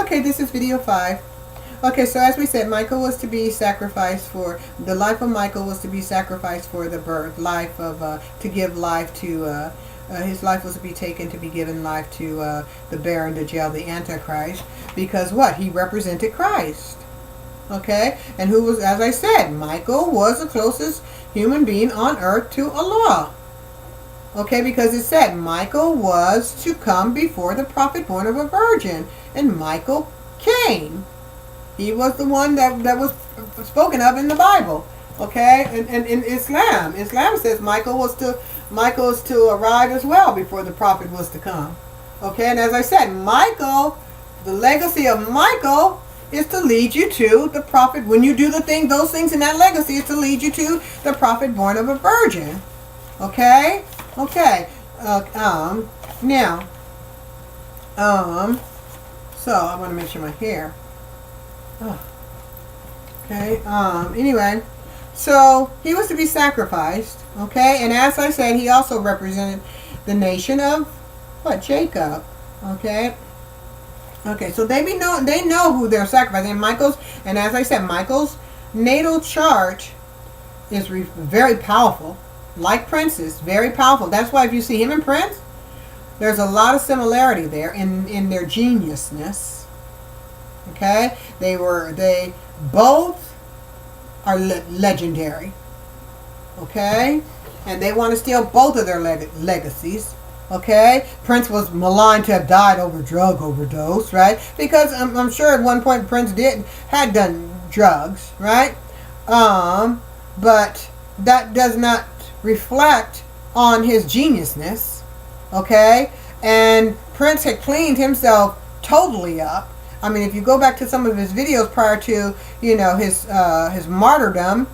Okay, this is video 5. Okay, so as we said, Michael was to be sacrificed for, the life of Michael was to be sacrificed for the birth, life of, to give life to, his life was to be taken to be given life to the Baron, the Jail, the Antichrist, because what? He represented Christ. Okay, and who was, as I said, Michael was the closest human being on earth to Allah. Okay, because it said Michael was to come before the prophet born of a virgin, and Michael came. He was the one that was spoken of in the Bible. Okay, and in Islam says Michael was to arrive as well before the prophet was to come. Okay, and as I said, Michael, the legacy of Michael is to lead you to the prophet. When you do those things in that legacy is to lead you to the prophet born of a virgin. Okay, okay. Now, so I want to make sure my hair. Oh. Okay. Anyway, so he was to be sacrificed. Okay, and as I said, he also represented the nation of what? Jackob. Okay. Okay. So they know who they're sacrificing. And as I said, Michael's natal chart is very powerful. Like Prince's, very powerful. That's why if you see him and Prince, there's a lot of similarity there in their geniusness. Okay, they both are legendary. Okay, and they want to steal both of their legacies. Okay, Prince was maligned to have died over drug overdose, right? Because I'm sure at one point Prince had done drugs, right? But that does not reflect on his geniusness. Okay, and Prince had cleaned himself totally up. I mean, if you go back to some of his videos prior to, you know, his martyrdom,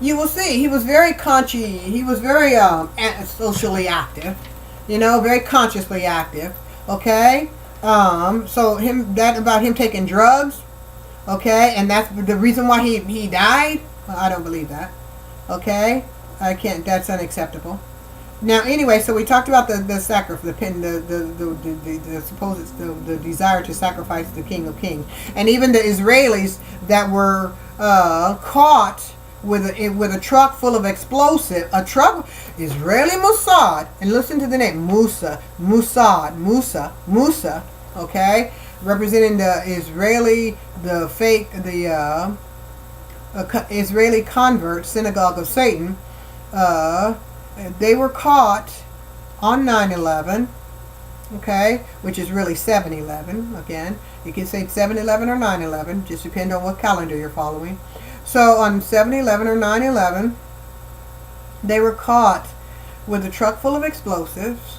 you will see he was very he was very socially active, you know, very consciously active. Okay, so about him taking drugs, okay, and that's the reason why he died. I don't believe that. Okay, I can't. That's unacceptable. Now, anyway, so we talked about the sacrifice, the desire to sacrifice the King of Kings, and even the Israelis that were caught with a truck full of explosive, Israeli Mossad, and listen to the name Musa, okay, representing the Israeli, Israeli convert, synagogue of Satan. They were caught on 9/11, okay, which is really 7/11. Again, you can say 7/11 or 9/11, just depend on what calendar you're following. So on 7/11 or 9/11, they were caught with a truck full of explosives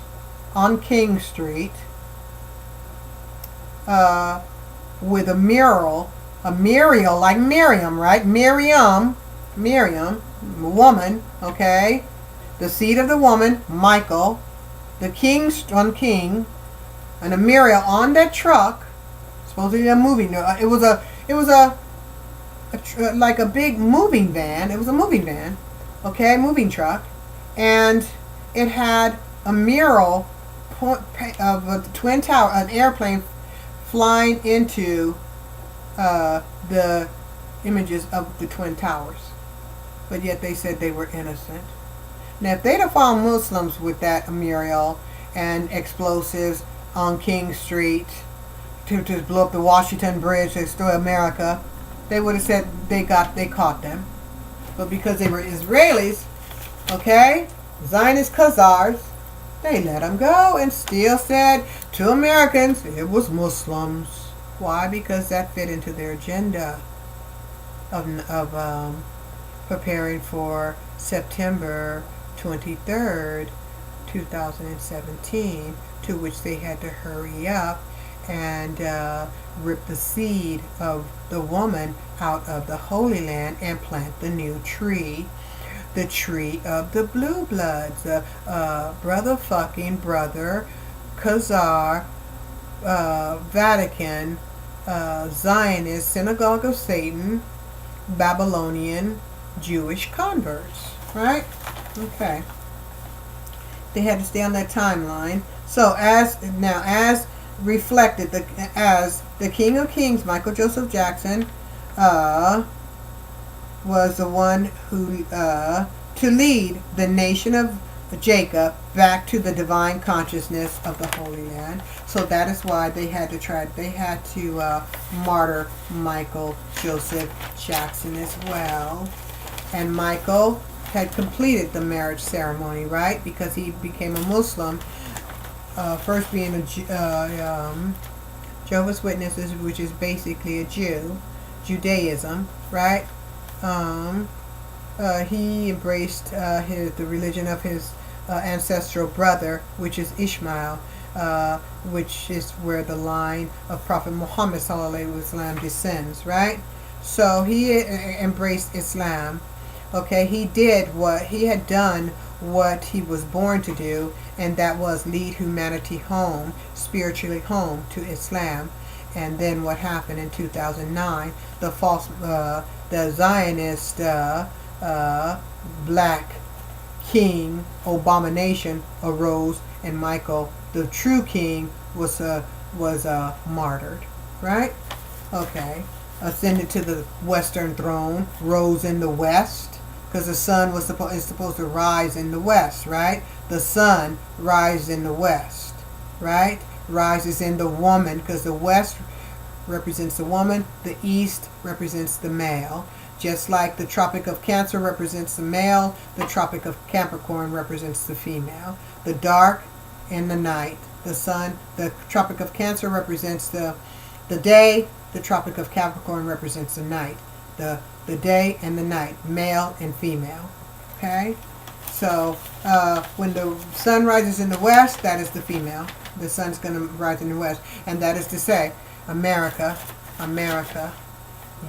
on King Street, with a mural like Miriam, right? Miriam, woman, okay. The seed of the woman, Michael, the king, and a mural on that truck. Supposedly a moving. It was like a big moving van. It was a moving van, okay, moving truck, and it had a mural of a twin tower, an airplane flying into the images of the twin towers. But yet they said they were innocent. Now, if they'd have found Muslims with that mural and explosives on King Street to blow up the Washington Bridge to destroy America, they would have said they caught them. But because they were Israelis, okay, Zionist Khazars, they let them go and still said to Americans it was Muslims. Why? Because that fit into their agenda of preparing for September 23rd, 2017, to which they had to hurry up and rip the seed of the woman out of the Holy Land and plant the new tree, the tree of the blue bloods, brother Khazar, Vatican, Zionist, Synagogue of Satan, Babylonian, Jewish converts, right? Okay. They had to stay on that timeline So as reflected, as the King of Kings, Michael Joseph Jackson, was the one who to lead the nation of Jacob back to the divine consciousness of the Holy Land. So that is why they had to martyr Michael Joseph Jackson as well. And Michael had completed the marriage ceremony, right? Because he became a Muslim, first being a Jehovah's Witnesses, which is basically a Judaism, right? He embraced the religion of his ancestral brother, which is Ishmael, which is where the line of Prophet Muhammad ﷺ descends, right? So he embraced Islam. Okay, he had done what he was born to do, and that was lead humanity home, spiritually home to Islam. And then what happened in 2009? The Zionist black king abomination arose, and Michael, the true king, was martyred. Right? Okay. Ascended to the Western throne, rose in the West, because the sun is supposed to rise in the West, right? The sun rises in the West, right? Rises in the woman, because the West represents the woman, the East represents the male. Just like the Tropic of Cancer represents the male, the Tropic of Capricorn represents the female. The dark and the night. The sun, the Tropic of Cancer represents the day, the Tropic of Capricorn represents the night. The day and the night, male and female. Okay? So when the sun rises in the west, that is the female. The sun's going to rise in the west. And that is to say, America,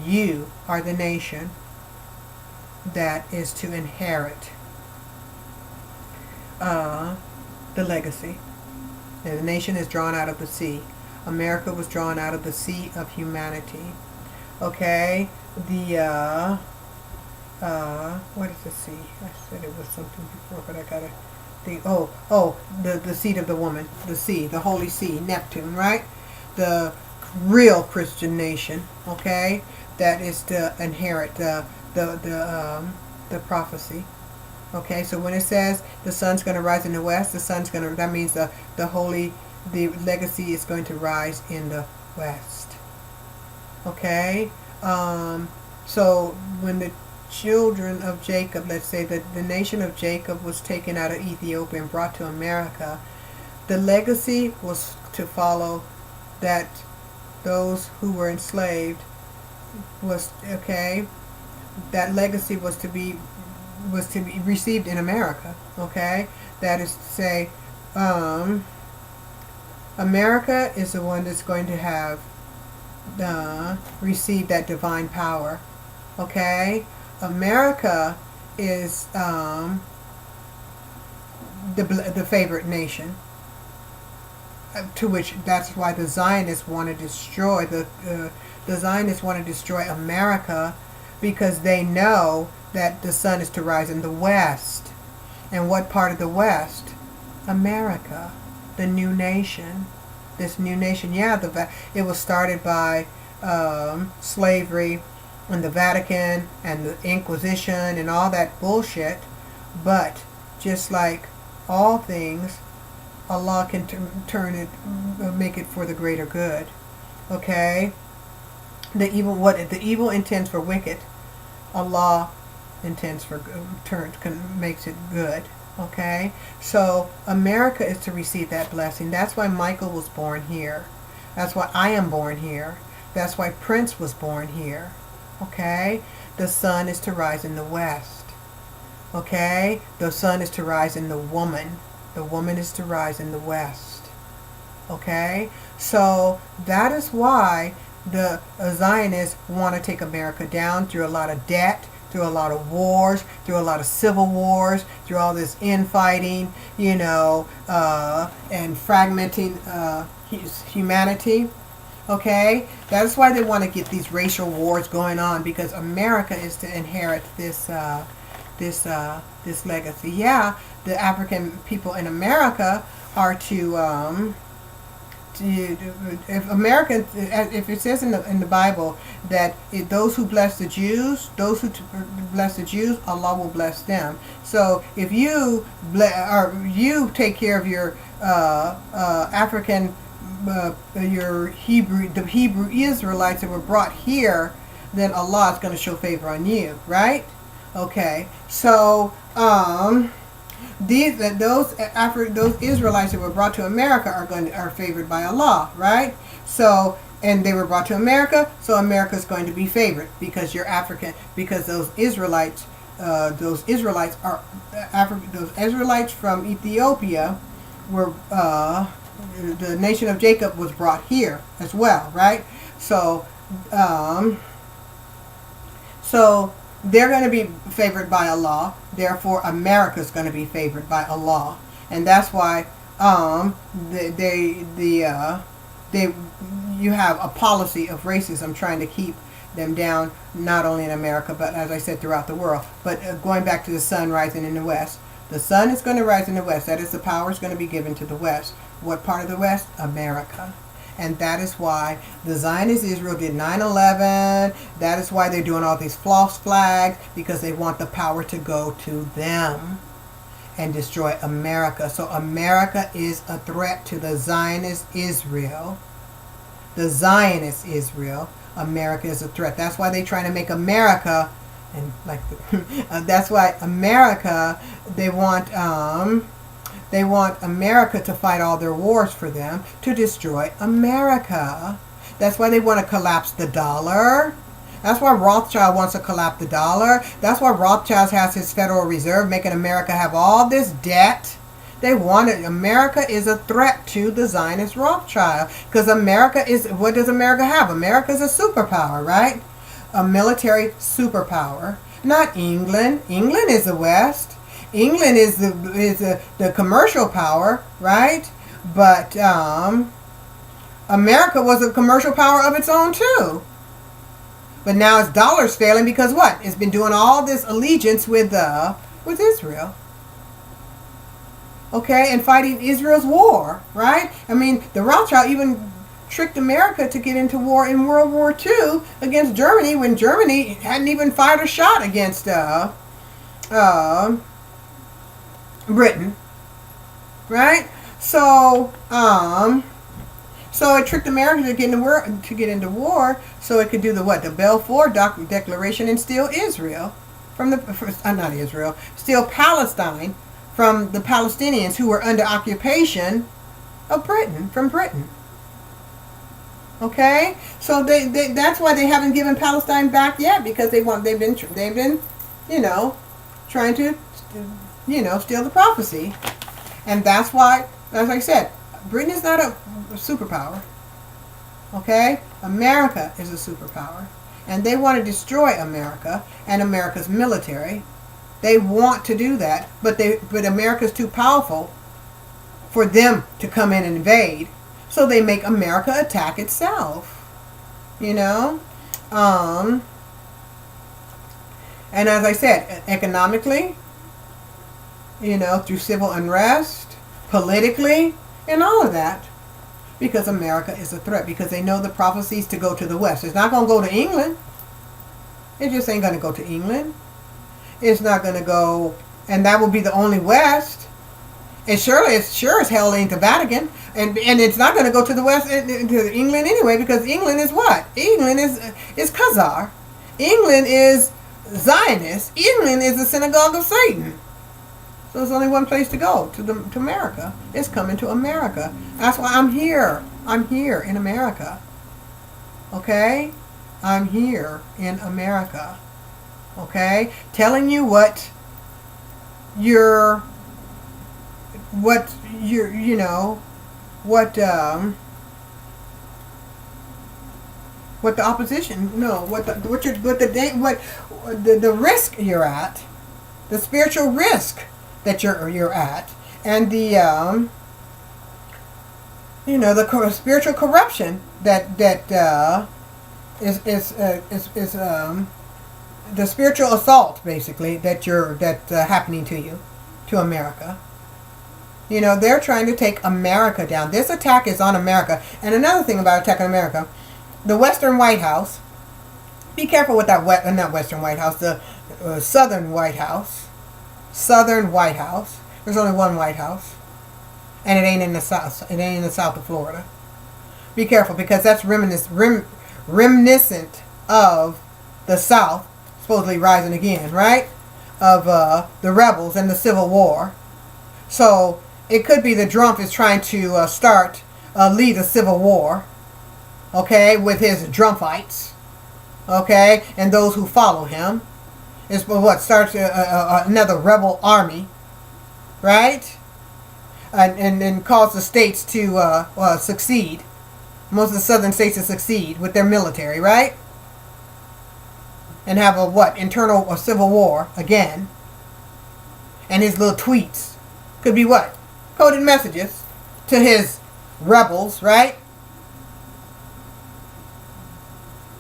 you are the nation that is to inherit the legacy. The nation is drawn out of the sea. America was drawn out of the sea of humanity. Okay? What is the sea? I said it was something before, but I got it. The seed of the woman. The sea, the holy sea, Neptune, right? The real Christian nation, okay? That is to inherit the prophecy. Okay, so when it says the sun's going to rise in the west, that means the legacy is going to rise in the west. Okay, so when the children of Jacob, let's say that the nation of Jacob was taken out of Ethiopia and brought to America, the legacy was to follow that those who were enslaved that legacy was to be received in America. Okay, that is to say, America is the one that's going to have receive that divine power. Okay, America is the favorite nation, to which that's why the Zionists want to destroy the Zionists want to destroy America, because they know that the sun is to rise in the west. And what part of the west? America, the new nation. This new nation, it was started by slavery and the Vatican and the Inquisition and all that bullshit. But just like all things, Allah can turn it, make it for the greater good. Okay, the evil intends for wicked, Allah intends for makes it good. Okay, so America is to receive that blessing. That's why Michael was born here. That's why I am born here. That's why Prince was born here. Okay, the sun is to rise in the west. Okay, the sun is to rise in the woman. The woman is to rise in the west. Okay, so that is why the Zionists want to take America down through a lot of debt, through a lot of wars, through a lot of civil wars, through all this infighting, and fragmenting humanity. Okay, that's why they want to get these racial wars going on, because America is to inherit this legacy. Yeah, the African people in America are to if America, if it says in the Bible that those who bless the Jews, bless the Jews, Allah will bless them. So if you you take care of your African, the Hebrew Israelites that were brought here, then Allah is going to show favor on you, right? Okay, so those Israelites that were brought to America are favored by Allah, right? So, and they were brought to America, so America is going to be favored because you're African, because those Israelites those Israelites from Ethiopia were the nation of Jacob was brought here as well, right? So so they're going to be favored by Allah. Therefore, America is going to be favored by Allah, and that's why you have a policy of racism trying to keep them down, not only in America, but as I said, throughout the world. But going back to the sun rising in the west, the sun is going to rise in the west. That is, the power is going to be given to the west. What part of the west? America. And that is why the Zionist Israel did 9/11. That is why they're doing all these false flags, because they want the power to go to them and destroy America. So America is a threat to the Zionist Israel. The Zionist Israel. America is a threat. That's why they're trying to make America, and like that's why America, they want America to fight all their wars for them, to destroy America. That's why they want to collapse the dollar. That's why Rothschild wants to collapse the dollar. That's why Rothschild has his Federal Reserve, making America have all this debt. They want it. America is a threat to the Zionist Rothschild, because America is, what does America have? America is a superpower, right? A military superpower. Not England. England is the West. England is the commercial power, right? But America was a commercial power of its own too. But now its dollar's failing because what? It's been doing all this allegiance with Israel. Okay, and fighting Israel's war, right? I mean, the Rothschild even tricked America to get into war in World War II against Germany, when Germany hadn't even fired a shot against Britain, right? So it tricked America to get into war, so it could do the what? The Balfour Declaration, and steal Israel steal Palestine from the Palestinians who were under occupation of Britain, from Britain. Okay, so that's why they haven't given Palestine back yet, because they've been trying to steal the prophecy. And that's why, as I said, Britain is not a superpower. Okay? America is a superpower. And they want to destroy America and America's military. They want to do that, but America's too powerful for them to come in and invade. So they make America attack itself. And as I said, economically, through civil unrest, politically, and all of that, because America is a threat, because they know the prophecies to go to the West. It's not going to go to England. It just ain't going to go to England. It's not going to go, and that will be the only West. It's sure as hell ain't the Vatican, and it's not going to go to the West, to England anyway, because England is what? England is Khazar. England is Zionist. England is the synagogue of Satan. So there's only one place to go, to America. It's coming to America. That's why I'm here. I'm here in America. Okay? I'm here in America. Okay? Telling you what the opposition, the risk you're at, the spiritual risk that you're at, and the spiritual corruption that is the spiritual assault, basically, that's happening to you, to America. You know, they're trying to take America down. This attack is on America. And another thing about attacking America, the Western White House, be careful with that, not Western White House, the Southern White House. Southern White House. There's only one White House. And it ain't in the South. It ain't in the south of Florida. Be careful, because that's reminiscent of the South supposedly rising again, right? Of the rebels and the Civil War. So it could be that Trump is trying to lead a civil war, okay, with his Trumpites, okay, and those who follow him. It's what starts another rebel army, right? And cause the states to succeed. Most of the southern states to succeed with their military, right? And have a internal civil war again. And his little tweets could be what? Coded messages to his rebels, right?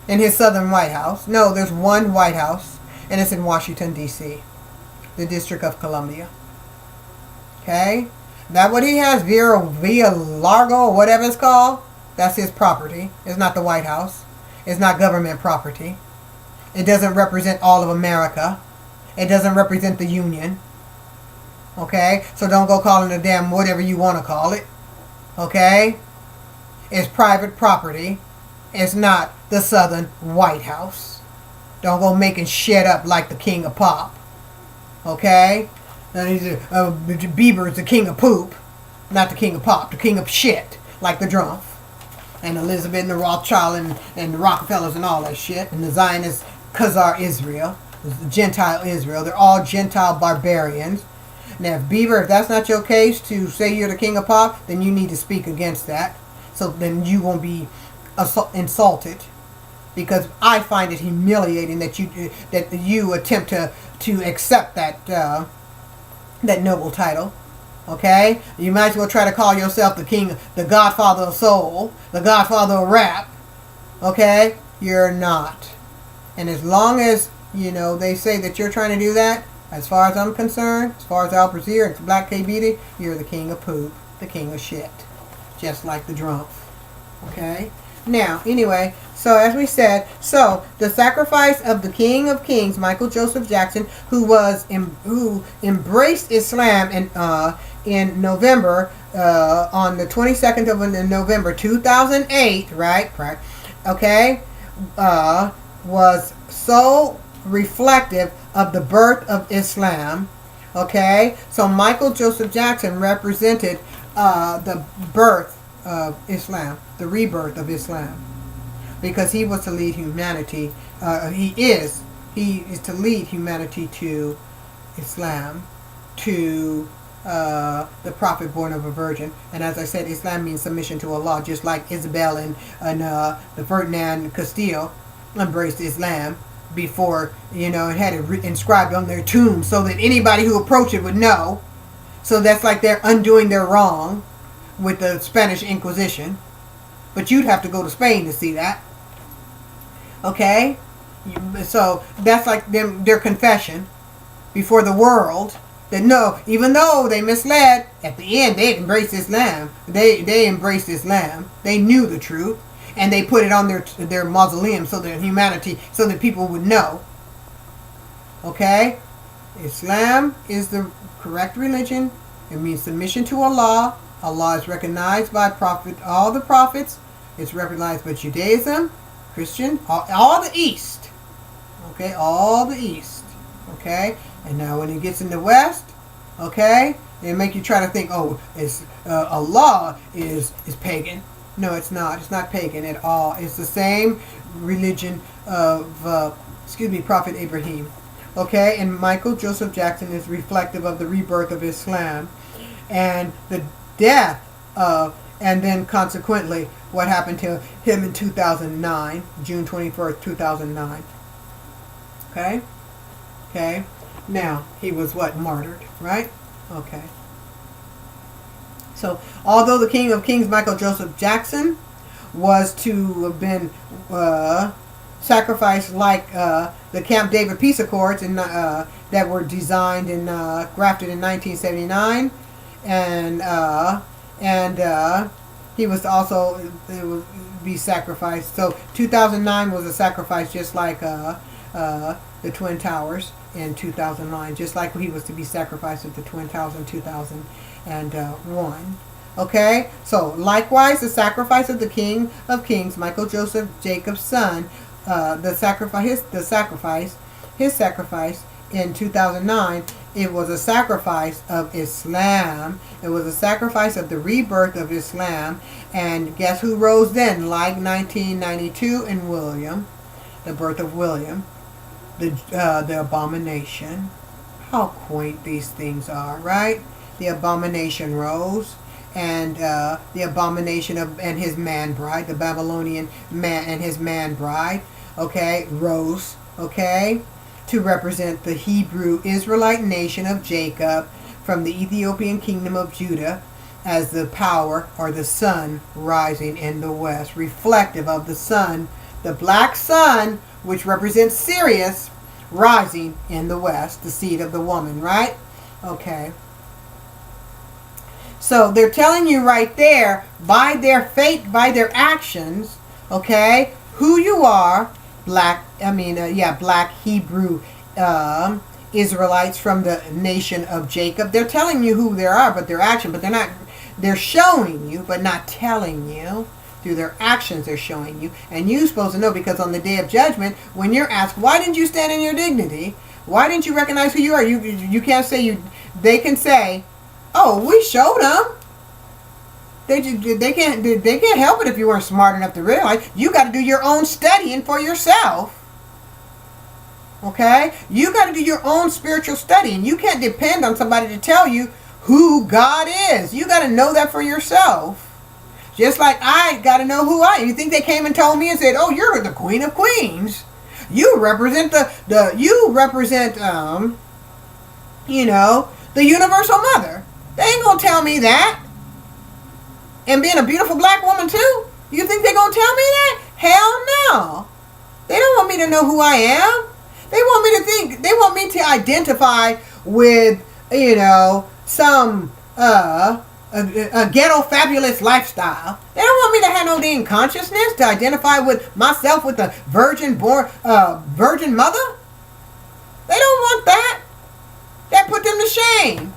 In his southern White House. No, there's one White House, and it's in Washington, D.C., the District of Columbia. Okay? That what he has, via Largo, or whatever it's called, that's his property. It's not the White House. It's not government property. It doesn't represent all of America. It doesn't represent the Union. Okay? So don't go calling it damn whatever you want to call it. Okay? It's private property. It's not the Southern White House. Don't go making shit up like the king of pop. Okay? Bieber is the king of poop. Not the king of pop. The king of shit. Like the Trump. And Elizabeth and the Rothschild and the Rockefellers and all that shit. And the Zionist Khazar Israel. The Gentile Israel. They're all Gentile barbarians. Now, if Bieber, if that's not your case to say you're the king of pop, then you need to speak against that. So then you won't be insulted. Because I find it humiliating that you attempt to accept that noble title. Okay? You might as well try to call yourself the king, the godfather of soul, the godfather of rap. Okay? You're not. And as long as, they say that you're trying to do that, as far as I'm concerned, as far as Al Brazeera and Black K Beauty, you're the king of poop, the king of shit. Just like the Trump. Okay? Now, anyway, so as we said, the sacrifice of the King of Kings, Michael Joseph Jackson, who embraced Islam in November, on the 22nd of November 2008, right? Okay, was so reflective of the birth of Islam. Okay, so Michael Joseph Jackson represented the birth of Islam, the rebirth of Islam, because he was to lead humanity. He is to lead humanity to Islam, to the prophet born of a virgin. And as I said, Islam means submission to Allah, just like Isabel and the Ferdinand Castillo embraced Islam before, and had it inscribed on their tomb so that anybody who approached it would know. So that's like they're undoing their wrong with the Spanish Inquisition. But you'd have to go to Spain to see that. Okay? So that's like their confession before the world. That no, even though they misled, at the end they embraced Islam. They embraced Islam. They knew the truth. And they put it on their mausoleum so that humanity, so that people would know. Okay? Islam is the correct religion. It means submission to Allah. Allah is recognized by all the prophets. It's recognized by Judaism, Christian, all the East. Okay? All the East. Okay? And now when it gets in the West, okay, they make you try to think, Allah is pagan. No, it's not. It's not pagan at all. It's the same religion of, Prophet Ibrahim. Okay, and Michael Joseph Jackson is reflective of the rebirth of Islam and the death of, and then consequently what happened to him in 2009, June 21st, 2009. Okay? Okay. Now, he was martyred, right? Okay. So, although the King of Kings, Michael Joseph Jackson, was to have been sacrificed like the Camp David Peace Accords that were designed and crafted in 1979, and he was also, it would be sacrificed. So 2009 was a sacrifice, just like the Twin Towers in 2009, just like he was to be sacrificed at the Twin Towers in 2001. Okay, so likewise, the sacrifice of the King of Kings, Michael Joseph Jacob's son, his sacrifice in 2009, it was a sacrifice of Islam. It was a sacrifice of the rebirth of Islam. And guess who rose then? Like 1992 in William, the birth of William, the abomination. How quaint these things are, right? The abomination rose, and the abomination and his man bride, the Babylonian man and his man bride, okay, rose, okay, to represent the Hebrew Israelite nation of Jacob from the Ethiopian kingdom of Judah as the power or the sun rising in the west, reflective of the sun, the black sun, which represents Sirius, rising in the west, the seed of the woman, right? Okay. So they're telling you right there, by their fate, by their actions, okay, who you are, black Hebrew Israelites from the nation of Jacob. They're telling you who they are, but their action, but they're showing you, but not telling you. Through their actions, they're showing you. And you're supposed to know, because on the day of judgment, when you're asked, why didn't you stand in your dignity? Why didn't you recognize who you are? You can't say you. They can say, oh, we showed them. They can't help it if you weren't smart enough to realize. You got to do your own studying for yourself. Okay? You got to do your own spiritual studying. You can't depend on somebody to tell you who God is. You got to know that for yourself. Just like I got to know who I am. You think they came and told me and said, "Oh, you're the Queen of Queens. You represent the Universal Mother." They ain't gonna tell me that. And being a beautiful black woman too. You think they're gonna tell me that? Hell no. They don't want me to know who I am. They want me to think. They want me to identify with some a ghetto fabulous lifestyle. They don't want me to have no damn consciousness to identify with myself with the virgin mother. They don't want that. That put them to shame.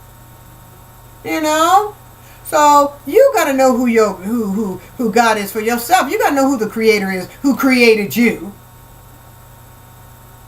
So you got to know who God is for yourself. You got to know who the Creator is, who created you.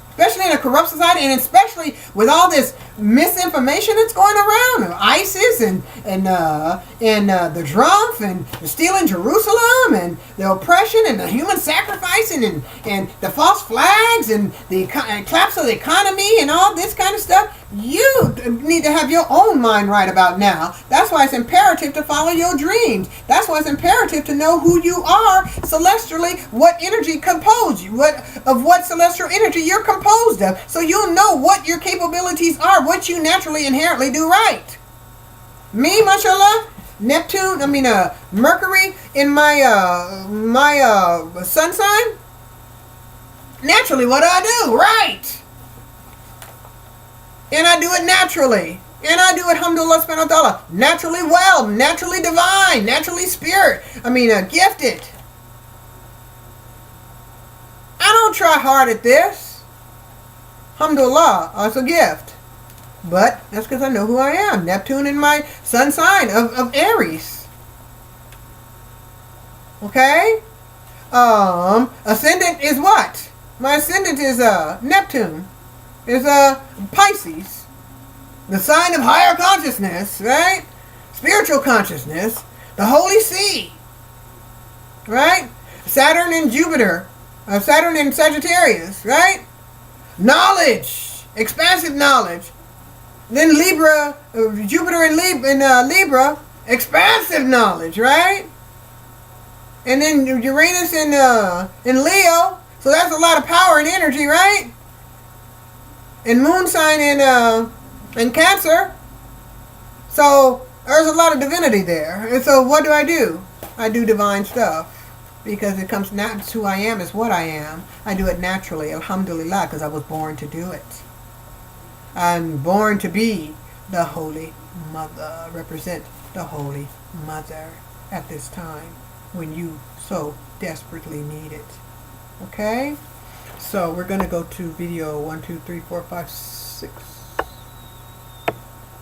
Especially in a corrupt society, and especially with all this misinformation that's going around, ISIS and the Trump and the stealing Jerusalem and the oppression and the human sacrificing and the false flags and the collapse of the economy and all this kind of stuff. You need to have your own mind right about now. That's why it's imperative to follow your dreams. That's why it's imperative to know who you are celestially, what energy composed you, what celestial energy you're composed of, so you'll know what your capabilities are, what you naturally inherently do right. Me, mashallah, Mercury in my sun sign. Naturally, what do I do? Right. And I do it naturally. And I do it, alhamdulillah, subhanahu wa ta'ala, naturally well, naturally divine, naturally gifted. I don't try hard at this. Alhamdulillah, it's a gift. But that's because I know who I am. Neptune in my sun sign of Aries. Okay? Ascendant is what? My ascendant is Neptune. Is Pisces. The sign of higher consciousness, right? Spiritual consciousness. The Holy See. Right? Saturn and Jupiter. Saturn and Sagittarius, right? Knowledge. Expansive knowledge. Then Libra, Jupiter in Libra, expansive knowledge, right? And then Uranus in Leo, so that's a lot of power and energy, right? And moon sign in Cancer, so there's a lot of divinity there. And so what do? I do divine stuff because it comes not who I am, is what I am. I do it naturally, alhamdulillah, because I was born to do it. I'm born to be the Holy Mother, represent the Holy Mother at this time when you so desperately need it. Okay? So we're going to go to video 1, 2, 3, 4, 5, 6.